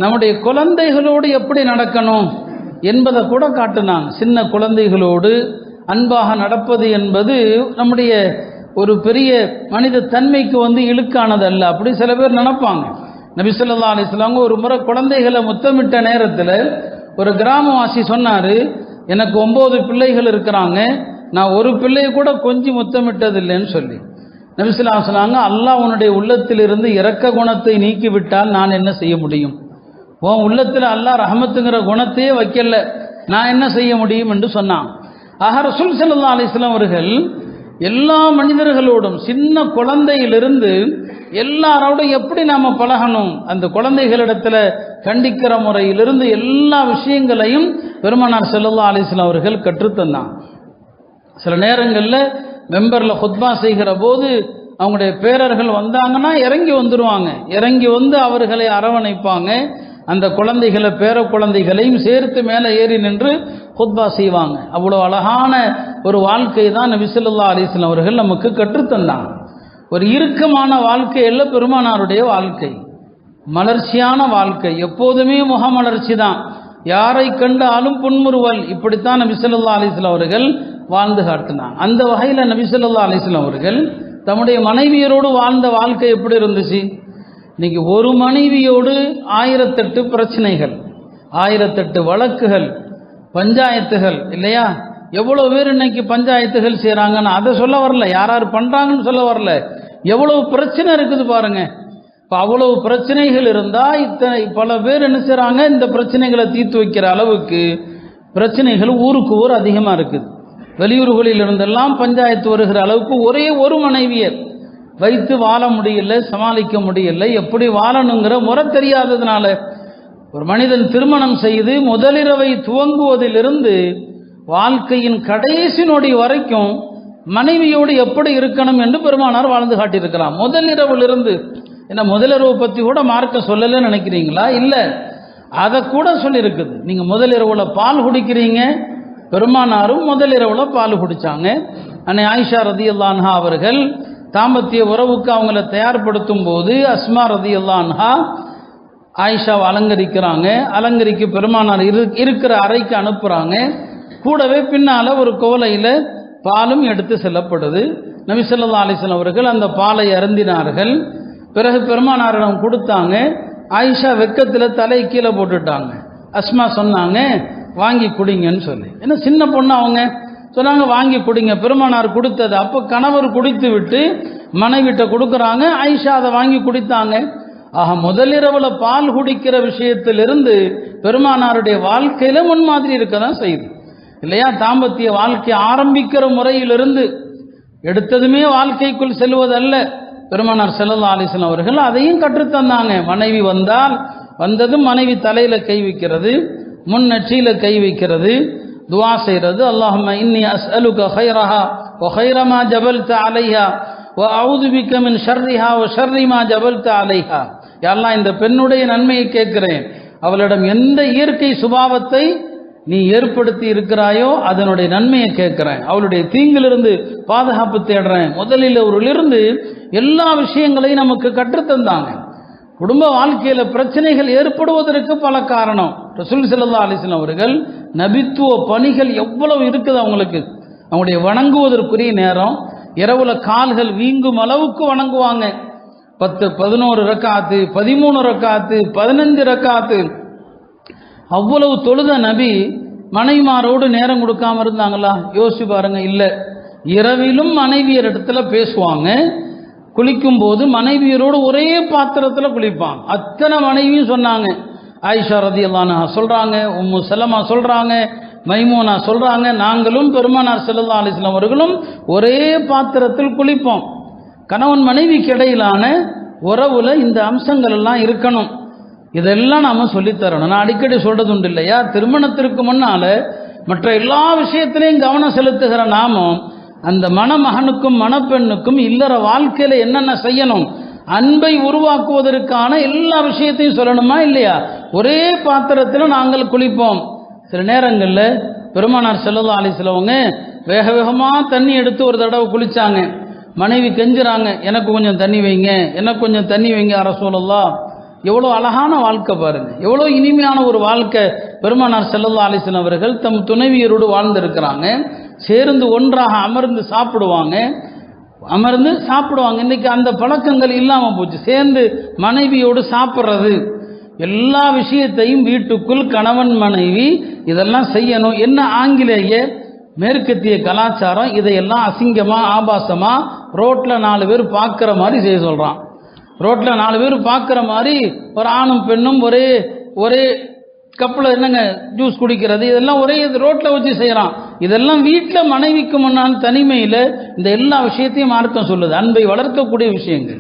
நம்முடைய குழந்தைகளோடு எப்படி நடக்கணும் என்பதை கூட காட்டினாங்க. சின்ன குழந்தைகளோடு அன்பாக நடப்பது என்பது நம்முடைய ஒரு பெரிய மனித தன்மைக்கு இழுக்கானது அல்ல. அப்படி சில பேர் நினைப்பாங்க. நபி ஸல்லல்லாஹு அலைஹி வஸல்லம் ஒரு முறை குழந்தைகளை முத்தமிட்ட நேரத்தில் ஒரு கிராமவாசி சொன்னார், எனக்கு 9 பிள்ளைகள் இருக்கிறாங்க, நான் ஒரு பிள்ளையை கூட கொஞ்சி முத்தமிட்டதில்லைன்னு சொல்லி. நபி ஸல்லல்லாஹு அலைஹி வஸல்லம், அல்லாஹ் உன்னுடைய உள்ளத்திலிருந்து இரக்க குணத்தை நீக்கிவிட்டால் நான் என்ன செய்ய முடியும்? உன் உள்ளத்தில் அல்லாஹ் ரஹமத்துங்கிற குணத்தையே வைக்கல, நான் என்ன செய்ய முடியும் என்று சொன்னான். ஆக ரசூல் ஸல்லல்லாஹு அலைஹி வஸல்லம் அவர்கள் எல்லா மனிதர்களோடும் சின்ன குழந்தையிலிருந்து எல்லாரோடும் எப்படி நாம் பழகணும், அந்த குழந்தைகளிடத்தில் கண்டிக்கிற முறையிலிருந்து எல்லா விஷயங்களையும் பெருமானார் ஸல்லல்லாஹு அலைஹி வஸல்லம் அவர்கள் கற்றுத்தந்தாங்க. சில நேரங்களில் மெம்பரில் ஹுத்பா செய்கிற போது அவங்களுடைய பேரர்கள் வந்தாங்கன்னா இறங்கி வந்துடுவாங்க. இறங்கி வந்து அவர்களை அரவணைப்பாங்க. அந்த குழந்தைகளை பேர குழந்தைகளையும் சேர்த்து மேலே ஏறி நின்று ஹுத்பா செய்வாங்க. அவ்வளோ அழகான ஒரு வாழ்க்கை தான் நபி ஸல்லல்லாஹு அலைஹி வஸல்லம் அவர்கள் நமக்கு கற்றுத்தந்தாங்க. ஒரு இறுக்கமான வாழ்க்கை அல்ல பெருமானாருடைய வாழ்க்கை, மலர்ச்சியான வாழ்க்கை, எப்போதுமே முகமலர்ச்சி தான், யாரை கண்டாலும் புன்முறுவல், இப்படித்தான் நபி ஸல்லல்லாஹு அலைஹி வஸல்லம் அவர்கள் வாழ்ந்து காட்டினாங்க. அந்த வகையில் நபி ஸல்லல்லாஹு அலைஹி வஸல்லம் அவர்கள் தம்முடைய மனைவியரோடு வாழ்ந்த வாழ்க்கை எப்படி இருந்துச்சு? இன்னைக்கு ஒரு மனைவியோடு 1008 பிரச்சனைகள், 1008 வழக்குகள், பஞ்சாயத்துகள் இல்லையா? எவ்வளோ பேர் இன்னைக்கு பஞ்சாயத்துகள் செய்கிறாங்கன்னு அதை சொல்ல வரல, யார் யார் பண்ணுறாங்கன்னு சொல்ல வரல. எவ்வளவு பிரச்சனை இருக்குது பாருங்க. இப்போ அவ்வளவு பிரச்சனைகள் இருந்தால் இத்தனை பல பேர் என்ன செய்கிறாங்க, இந்த பிரச்சனைகளை தீர்த்து வைக்கிற அளவுக்கு பிரச்சனைகள் ஊருக்கு ஊர் அதிகமாக இருக்குது. வெளியூர்களில் இருந்தெல்லாம் பஞ்சாயத்து வருகிற அளவுக்கு ஒரே ஒரு மனைவியை வைத்து வாழ முடியல, சமாளிக்க முடியல. எப்படி வாழணுங்கிற முறை தெரியாததுனால ஒரு மனிதன் திருமணம் செய்து முதலிரவை துவங்குவதிலிருந்து வாழ்க்கையின் கடைசி நொடி வரைக்கும் மனைவியோடு எப்படி இருக்கணும் என்று பெருமானார் வாழ்ந்து காட்டியிருக்கலாம். முதலிரவிலிருந்து. ஏன்னா முதலிரவு பற்றி கூட மார்க்க சொல்லலைன்னு நினைக்கிறீங்களா? இல்லை, அதை கூட சொல்லியிருக்குது. நீங்கள் முதலிரவில் பால் குடிக்கிறீங்க, பெருமானாரும் முதலிரவில் பால் குடித்தாங்க. அன்னை ஆயிஷா ரதியல்லாஹு அன்ஹா அவர்கள் தாம்பத்திய உறவுக்கு அவங்கள தயார்படுத்தும் போது அஸ்மா ரதியல்லாஹு அன்ஹா ஆயிஷாவை அலங்கரிக்கிறாங்க. அலங்கரிக்க பெருமானார் இருக்கிற அறைக்கு அனுப்புகிறாங்க. கூடவே பின்னால் ஒரு குவளையில் பாலும் எடுத்து செல்லப்படுது. நபி ஸல்லல்லாஹு அலைஹி வஸல்லம் அவர்கள் அந்த பாலை அருந்தினார்கள். பிறகு பெருமானாரிடம் கொடுத்தாங்க. ஆயிஷா வெக்கத்தில் தலை கீழே போட்டுட்டாங்க. அஸ்மா சொன்னாங்க, வாங்கி குடிங்கன்னு சொல்லி. ஏன்னா சின்ன பொண்ணு அவங்க சொன்னாங்க, வாங்கி குடிங்க. பெருமானார் கொடுத்தது. அப்போ கணவர் குடித்து விட்டு மனைவிட்ட கொடுக்குறாங்க. ஆயிஷா அதை வாங்கி குடித்தாங்க. ஆக முதலிரவில் பால் குடிக்கிற விஷயத்திலிருந்து பெருமானாருடைய வாழ்க்கையில முன்மாதிரி இருக்க தான் செய்யுது இல்லையா? தாம்பத்திய வாழ்க்கை ஆரம்பிக்கிற முறையிலிருந்து எடுத்ததுமே வாழ்க்கைக்குள் செல்வதல்ல. பெருமானார் ஸல்லல்லாஹு அலைஹி வஸல்லம் அவர்கள் அதையும் கற்றுத்தந்தாங்க. மனைவி வந்தால் வந்ததும் மனைவி தலையில கை வைக்கிறது, முன் நெற்றியில கை வைக்கிறது, துஆ செய்கிறது. அல்லாஹும்ம இன்னி அஸ்அலுக கைரஹா வ கைர மா ஜபல்த அலைஹா வ அஊது பிக மின் ஷர்ரிஹா வ ஷர்ரி மா ஜபல்த அலைஹா. யா அல்லாஹ், இந்த பெண்ணுடைய நன்மையை கேட்கிறேன், அவளிடம் எந்த இயற்கை சுபாவத்தை நீ ஏற்படுத்தி இருக்கிறாயோ அதனுடைய நன்மையை கேட்கிறேன், அவளுடைய தீங்கிலிருந்து பாதுகாப்பு தேடுறேன். முதலில் அவரிலிருந்து எல்லா விஷயங்களையும் நமக்கு கற்றுத்தந்தாங்க. குடும்ப வாழ்க்கையில பிரச்சனைகள் ஏற்படுவதற்கு பல காரணம். ரசூல் ஸல்லல்லாஹு அலைஹி வஸல்லம் அவர்கள் நபித்துவ பணிகள் எவ்வளவு இருக்குது அவங்களுக்கு. அவங்களுடைய வணங்குவதற்குரிய நேரம், இரவுல கால்கள் வீங்கும் அளவுக்கு வணங்குவாங்க. 10, 11 ரக்காத்து, 13 ரக்காத்து, 15 ரக்காத்து, அவ்வளவு தொழுத நபி மனைவிமாரோடு நேரம் கொடுக்காம இருந்தாங்களா? யோசிச்சு பாருங்க. இல்லை, இரவிலும் மனைவியர் இடத்துல பேசுவாங்க. குளிக்கும் போது மனைவியரோடு ஒரே பாத்திரத்தில் குளிப்பாங்க. அத்தனை மனைவியும் சொன்னாங்க. ஆயிஷா ரதியல்லாஹு அன்ஹா சொல்றாங்க, உம்மு சலமா சொல்றாங்க, மைமூனா சொல்றாங்க, நாங்களும் பெருமானார் ஸல்லல்லாஹு அலைஹி வஸல்லம் அவர்களும் ஒரே பாத்திரத்தில் குளிப்போம். கணவன் மனைவிக்கு இடையிலான உறவுல இந்த அம்சங்கள் எல்லாம் இருக்கணும். இதெல்லாம் நாம சொல்லித்தரணும். நான் அடிக்கடி சொல்றது உண்டு இல்லையா, திருமணத்திற்கு முன்னால மற்ற எல்லா விஷயத்திலையும் கவனம் செலுத்துகிற நாமும் அந்த மணமகனுக்கும் மணப்பெண்ணுக்கும் இல்லற வாழ்க்கையில என்னென்ன செய்யணும், அன்பை உருவாக்குவதற்கான எல்லா விஷயத்தையும் சொல்லணுமா இல்லையா? ஒரே பாத்திரத்தில் நாங்கள் குளிப்போம். சில நேரங்களில் பெருமானார் ஸல்லல்லாஹு அலைஹி வஸல்லம் வேக வேகமாக தண்ணி எடுத்து ஒரு தடவை குளிச்சாங்க. மனைவி கெஞ்சுறாங்க, எனக்கு கொஞ்சம் தண்ணி வைங்க, எனக்கு கொஞ்சம் தண்ணி வைங்க யா ரசூலல்லாஹ், எவ்வளோ அழகான வாழ்க்கை பாருங்க, எவ்வளோ இனிமையான ஒரு வாழ்க்கை பெருமானார் ஸல்லல்லாஹு அலைஹி வஸல்லம் அவர்கள் தம் துணைவியரோடு வாழ்ந்திருக்கிறாங்க. சேர்ந்து ஒன்றாக அமர்ந்து சாப்பிடுவாங்க. இன்னைக்கு அந்த பழக்கங்கள் இல்லாமல் போச்சு. சேர்ந்து மனைவியோடு சாப்பிட்றது, எல்லா விஷயத்தையும் வீட்டுக்குள் கணவன் மனைவி இதெல்லாம் செய்யணும். என்ன ஆங்கிலேய மேற்கத்திய கலாச்சாரம் இதையெல்லாம் அசிங்கமா ஆபாசமா ரோட்ல 4 பேர் பார்க்குற மாதிரி செய்ய சொல்றான். ரோட்ல 4 பேர் பார்க்குற மாதிரி ஒரு ஆணும் பெண்ணும் ஒரே கப்பில் என்னங்க ஜூஸ் குடிக்கிறது, இதெல்லாம் ஒரே ரோட்ல வச்சு செய்யறான். இதெல்லாம் வீட்டில் மனைவிக்கு முன்னால் தனிமையில் இந்த எல்லா விஷயத்தையும் மார்க்கம் சொல்லுது. அன்பை வளர்க்கக்கூடிய விஷயங்கள்.